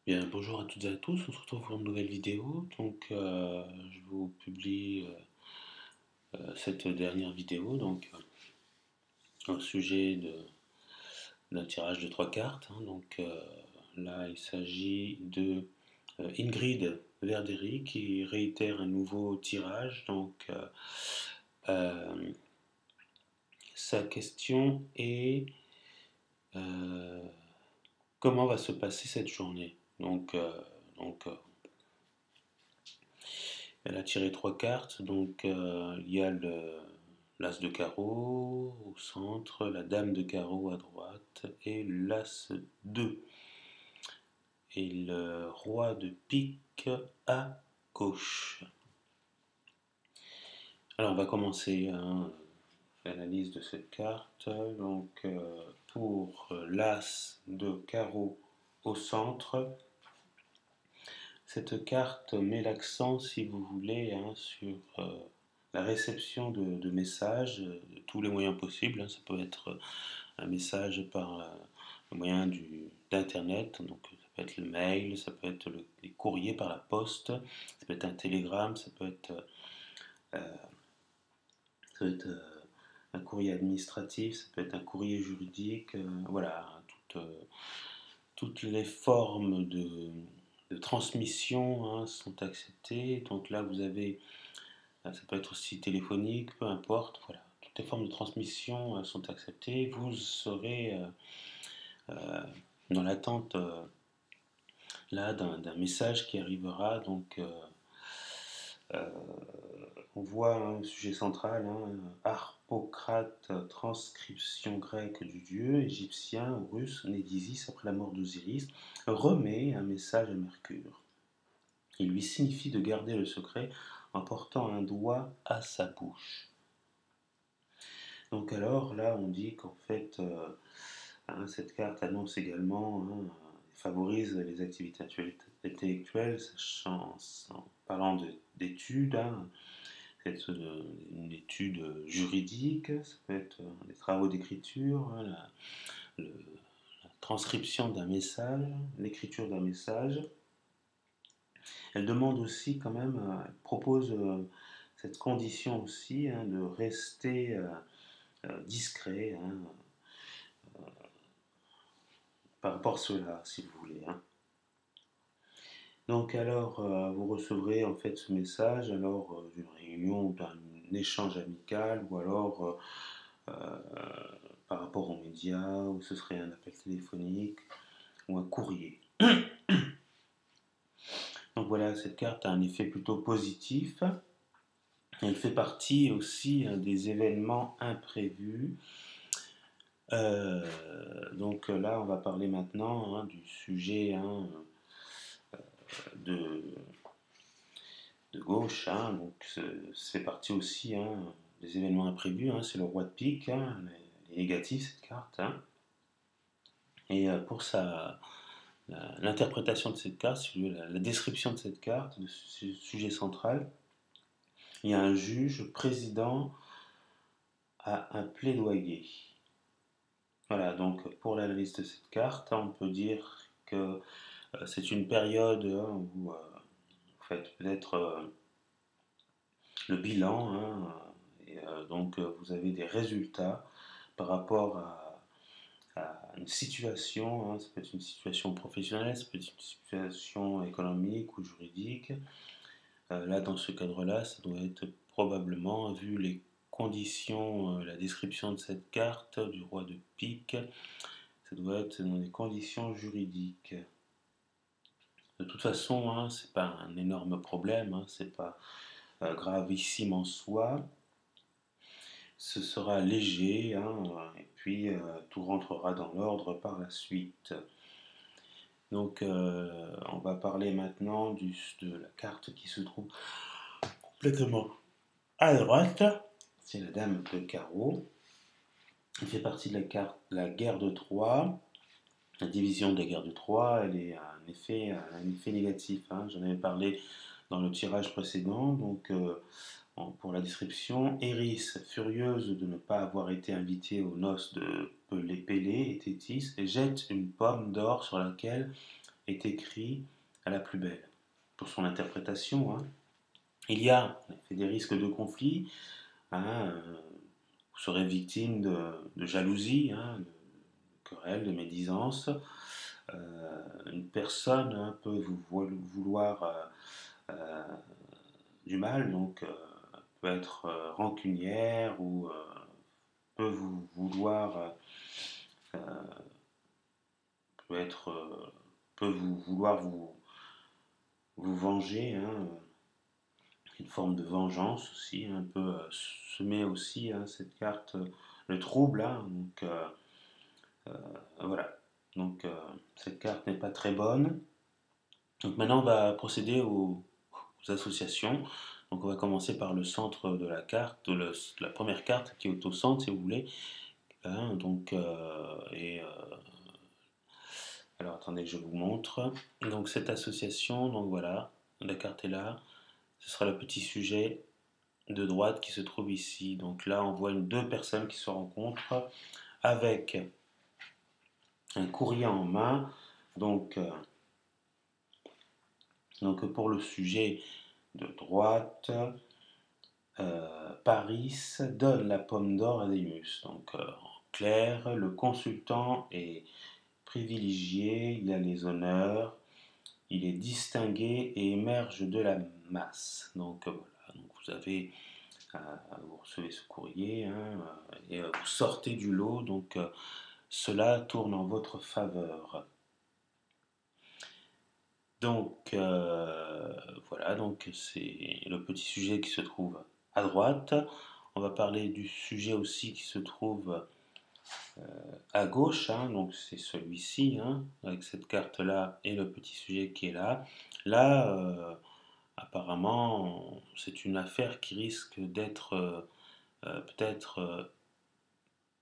Bien, bonjour à toutes et à tous, on se retrouve pour une nouvelle vidéo. Je vous publie cette dernière vidéo au sujet d'un tirage de trois cartes. Là, il s'agit de Ingrid Verderi qui réitère un nouveau tirage. Euh, Sa question est euh, comment va se passer cette journée? Donc, Elle a tiré trois cartes, il y a l'As de carreau au centre, la Dame de carreau à droite et l'As 2 et le Roi de pique à gauche. Alors on va commencer l'analyse de cette carte. Pour l'As de carreau au centre, cette carte met l'accent, si vous voulez, sur la réception de messages de tous les moyens possibles. Ça peut être un message par le moyen d'Internet, donc ça peut être le mail, ça peut être les courriers par la poste, ça peut être un télégramme, euh, ça peut être un courrier administratif, ça peut être un courrier juridique, voilà, toutes les formes de transmission sont acceptées. Donc là, vous avez, ça peut être aussi téléphonique, peu importe, voilà. Toutes les formes de transmission sont acceptées. Vous serez euh, dans l'attente là d'un message qui arrivera. Euh, on voit un sujet central, Harpocrate, transcription grecque du dieu égyptien ou russe né d'Isis après la mort d'Osiris, remet un message à Mercure. Il lui signifie de garder le secret en portant un doigt à sa bouche. Donc alors là, on dit qu'en fait, cette carte annonce également, favorise les activités intellectuelles, en parlant d'études, peut-être une étude juridique, ça peut être des travaux d'écriture, la transcription d'un message, l'écriture d'un message. Elle demande aussi quand même, elle propose cette condition aussi de rester discret par rapport à cela, si vous voulez. Donc alors, vous recevrez en fait ce message d'une réunion ou d'un échange amical ou alors par rapport aux médias, ou ce serait un appel téléphonique ou un courrier. Donc voilà, cette carte a un effet plutôt positif. Elle fait partie aussi des événements imprévus. Là, on va parler maintenant du sujet de, de gauche. C'est partie aussi des événements imprévus. C'est le roi de pique. Elle est négative cette carte. Et pour l'interprétation de cette carte, la description de cette carte, de ce sujet central, il y a un juge président à un plaidoyer. Voilà, donc pour l'analyse de cette carte, on peut dire que c'est une période où vous faites peut-être le bilan, vous avez des résultats par rapport à une situation, ça peut être une situation professionnelle, ça peut être une situation économique ou juridique. Là, dans ce cadre-là, ça doit être probablement, vu les conditions, la description de cette carte du roi de pique, ça doit être dans des conditions juridiques. De toute façon, c'est pas un énorme problème, c'est pas gravissime en soi. Ce sera léger, et puis tout rentrera dans l'ordre par la suite. On va parler maintenant de la carte qui se trouve complètement à droite. C'est la Dame de carreau. Elle fait partie de la guerre de Troie. La division de la guerre de Troie, elle est un effet négatif. J'en avais parlé dans le tirage précédent. Pour la description, Eris, furieuse de ne pas avoir été invitée aux noces de Pélée et Thétis, jette une pomme d'or sur laquelle est écrit à la plus belle pour son interprétation. Hein. Il y a en effet, des risques de conflit. Hein, vous serez victime de jalousie, hein, de querelles, de médisance. Une personne hein, peut vous vouloir du mal, donc peut être rancunière ou peut vous vouloir euh, peut être peut vous vouloir vous venger, hein, une forme de vengeance aussi, un peu semer aussi hein, cette carte le trouble, hein, donc voilà. Donc cette carte n'est pas très bonne. Donc maintenant on va procéder aux associations. Donc on va commencer par le centre de la carte, la première carte qui est au centre si vous voulez. Hein, donc alors attendez que je vous montre. Donc cette association, donc voilà, la carte est là. Ce sera le petit sujet de droite qui se trouve ici. Donc là on voit deux personnes qui se rencontrent avec un courrier en main. Donc, donc pour le sujet de droite, Paris donne la pomme d'or à Démus. Donc en clair, le consultant est privilégié, il a les honneurs, il est distingué et émerge de la masse. Donc voilà, donc vous recevez ce courrier hein, et vous sortez du lot, donc cela tourne en votre faveur. Donc voilà, donc c'est le petit sujet qui se trouve à droite. On va parler du sujet aussi qui se trouve à gauche, hein, donc c'est celui-ci, hein, avec cette carte-là et le petit sujet qui est là. Là, apparemment, c'est une affaire qui risque d'être peut-être,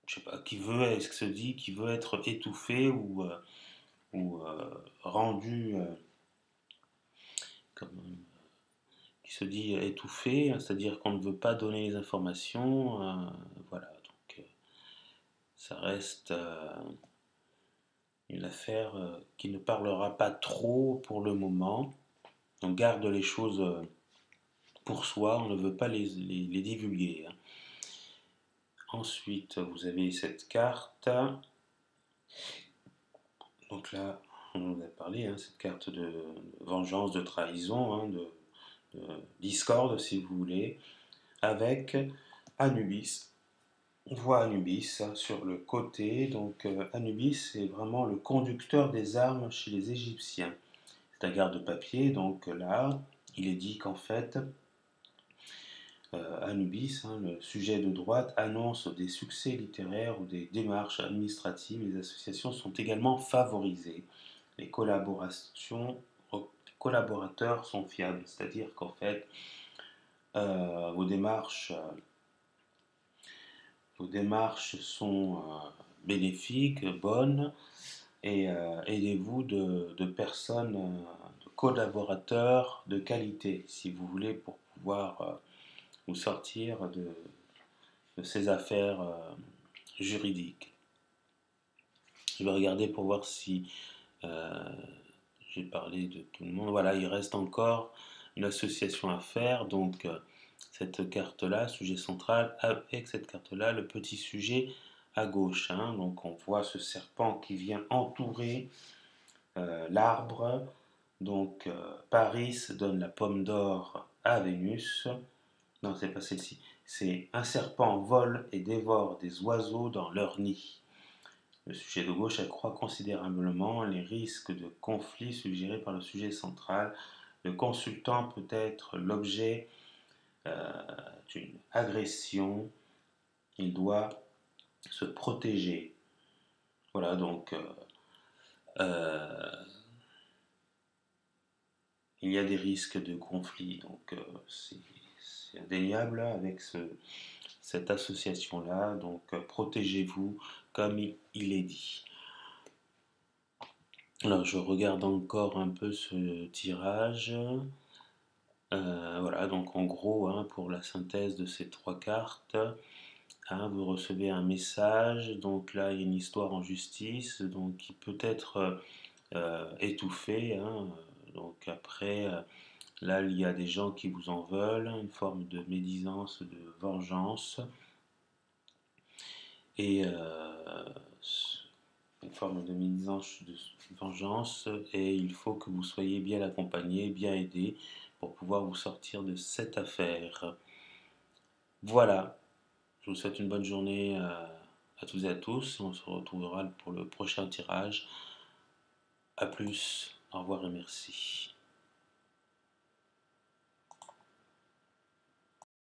je sais pas, est-ce que se dit, qui veut être étouffée ou rendue comme qui se dit étouffé, c'est-à-dire qu'on ne veut pas donner les informations. Voilà, donc ça reste une affaire qui ne parlera pas trop pour le moment. On garde les choses pour soi, on ne veut pas les divulguer. Hein. Ensuite, vous avez cette carte. Donc là, on en a parlé, hein, cette carte de vengeance, de trahison, hein, de discorde, si vous voulez, avec Anubis. On voit Anubis hein, sur le côté. Donc Anubis est vraiment le conducteur des armes chez les Égyptiens. C'est un garde-papier. Donc là, il est dit qu'en fait, Anubis, hein, le sujet de droite, annonce des succès littéraires ou des démarches administratives. Les associations sont également favorisées. Les collaborateurs sont fiables, c'est-à-dire qu'en fait, vos démarches sont bénéfiques, bonnes, et aidez-vous de personnes, de collaborateurs de qualité, si vous voulez, pour pouvoir vous sortir de ces affaires juridiques. Je vais regarder pour voir si euh, j'ai parlé de tout le monde. Voilà, il reste encore une association à faire, donc cette carte-là, sujet central, avec cette carte-là, le petit sujet à gauche. Hein. Donc on voit ce serpent qui vient entourer l'arbre. Donc Paris donne la pomme d'or à Vénus. Non, c'est pas celle-ci. C'est un serpent vole et dévore des oiseaux dans leur nid. Le sujet de gauche accroît considérablement les risques de conflit suggérés par le sujet central. Le consultant peut être l'objet d'une agression. Il doit se protéger. Voilà, donc euh, il y a des risques de conflit. Donc c'est indéniable avec cette association-là. Donc protégez-vous comme il est dit. Alors je regarde encore un peu ce tirage. Voilà, donc en gros, hein, pour la synthèse de ces trois cartes, hein, vous recevez un message. Donc là, il y a une histoire en justice, donc qui peut être étouffé, hein. Donc après, là, il y a des gens qui vous en veulent, une forme de médisance, de vengeance, et une forme de médisance, de vengeance, et il faut que vous soyez bien accompagné, bien aidé pour pouvoir vous sortir de cette affaire. Voilà, je vous souhaite une bonne journée à toutes et à tous. On se retrouvera pour le prochain tirage. A plus, au revoir et merci.